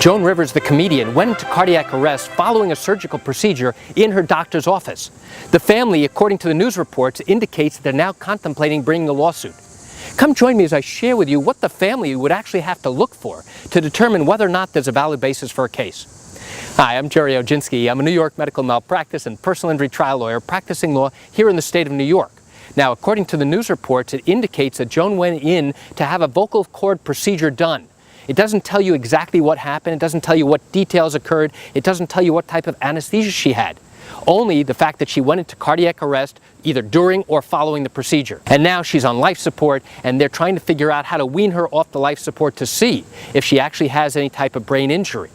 Joan Rivers, the comedian, went into cardiac arrest following a surgical procedure in her doctor's office. The family, according to the news reports, indicates that they're now contemplating bringing a lawsuit. Come join me as I share with you what the family would actually have to look for to determine whether or not there's a valid basis for a case. Hi, I'm Gerry Oginski. I'm a New York medical malpractice and personal injury trial lawyer practicing law here in the state of New York. Now, according to the news reports, it indicates that Joan went in to have a vocal cord procedure done. It doesn't tell you exactly what happened. It doesn't tell you what details occurred. It doesn't tell you what type of anesthesia she had. Only the fact that she went into cardiac arrest either during or following the procedure. And now she's on life support, and they're trying to figure out how to wean her off the life support to see if she actually has any type of brain injury.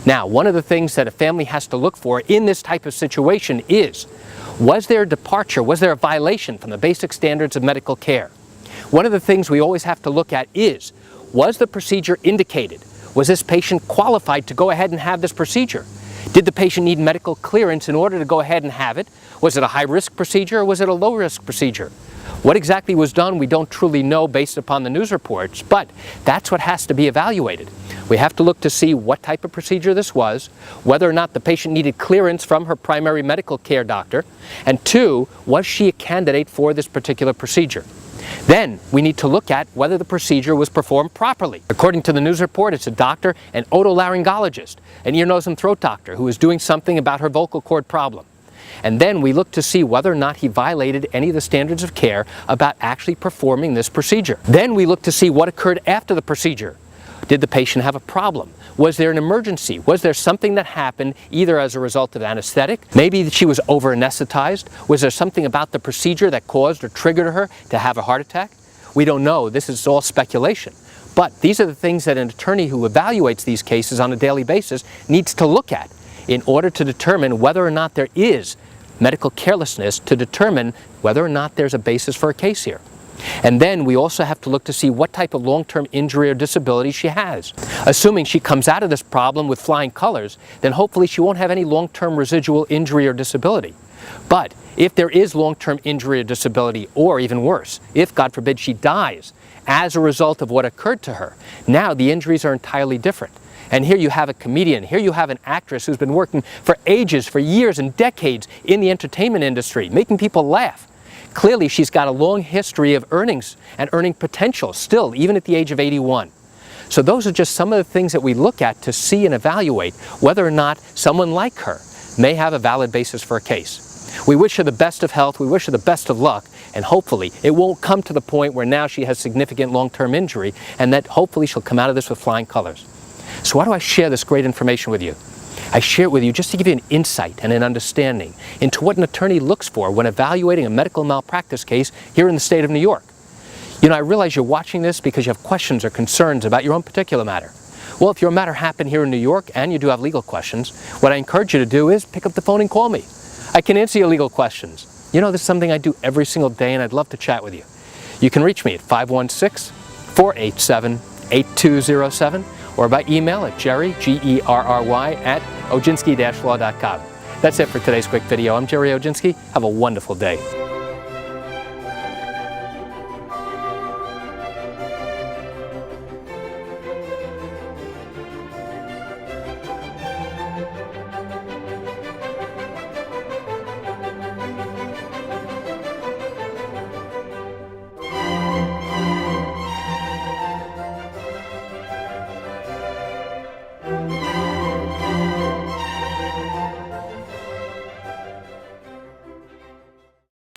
Now, one of the things that a family has to look for in this type of situation is, was there a departure, was there a violation from the basic standards of medical care? One of the things we always have to look at is, was the procedure indicated? Was this patient qualified to go ahead and have this procedure? Did the patient need medical clearance in order to go ahead and have it? Was it a high-risk procedure or was it a low-risk procedure? What exactly was done, we don't truly know based upon the news reports, but that's what has to be evaluated. We have to look to see what type of procedure this was, whether or not the patient needed clearance from her primary medical care doctor, and two, was she a candidate for this particular procedure? Then we need to look at whether the procedure was performed properly. According to the news report, it's a doctor, an otolaryngologist, an ear, nose, and throat doctor who is doing something about her vocal cord problem. And then we look to see whether or not he violated any of the standards of care about actually performing this procedure. Then we look to see what occurred after the procedure. Did the patient have a problem? Was there an emergency? Was there something that happened either as a result of anesthetic? Maybe she was over-anesthetized? Was there something about the procedure that caused or triggered her to have a heart attack? We don't know. This is all speculation. But these are the things that an attorney who evaluates these cases on a daily basis needs to look at in order to determine whether or not there is medical carelessness, to determine whether or not there's a basis for a case here. And then we also have to look to see what type of long-term injury or disability she has. Assuming she comes out of this problem with flying colors, then hopefully she won't have any long-term residual injury or disability. But if there is long-term injury or disability, or even worse, if, God forbid, she dies as a result of what occurred to her, now the injuries are entirely different. And here you have a comedian, here you have an actress who's been working for ages, for years and decades in the entertainment industry, making people laugh. Clearly, she's got a long history of earnings and earning potential still, even at the age of 81. So those are just some of the things that we look at to see and evaluate whether or not someone like her may have a valid basis for a case. We wish her the best of health, we wish her the best of luck, and hopefully it won't come to the point where now she has significant long-term injury, and that hopefully she'll come out of this with flying colors. So why do I share this great information with you? I share it with you just to give you an insight and an understanding into what an attorney looks for when evaluating a medical malpractice case here in the state of New York. You know, I realize you're watching this because you have questions or concerns about your own particular matter. Well, if your matter happened here in New York and you do have legal questions, what I encourage you to do is pick up the phone and call me. I can answer your legal questions. You know, this is something I do every single day, and I'd love to chat with you. You can reach me at 516-487-8207 or by email at Gerry, G-E-R-R-Y, at oginski-law.com. That's it for today's quick video. I'm Gerry Oginski. Have a wonderful day.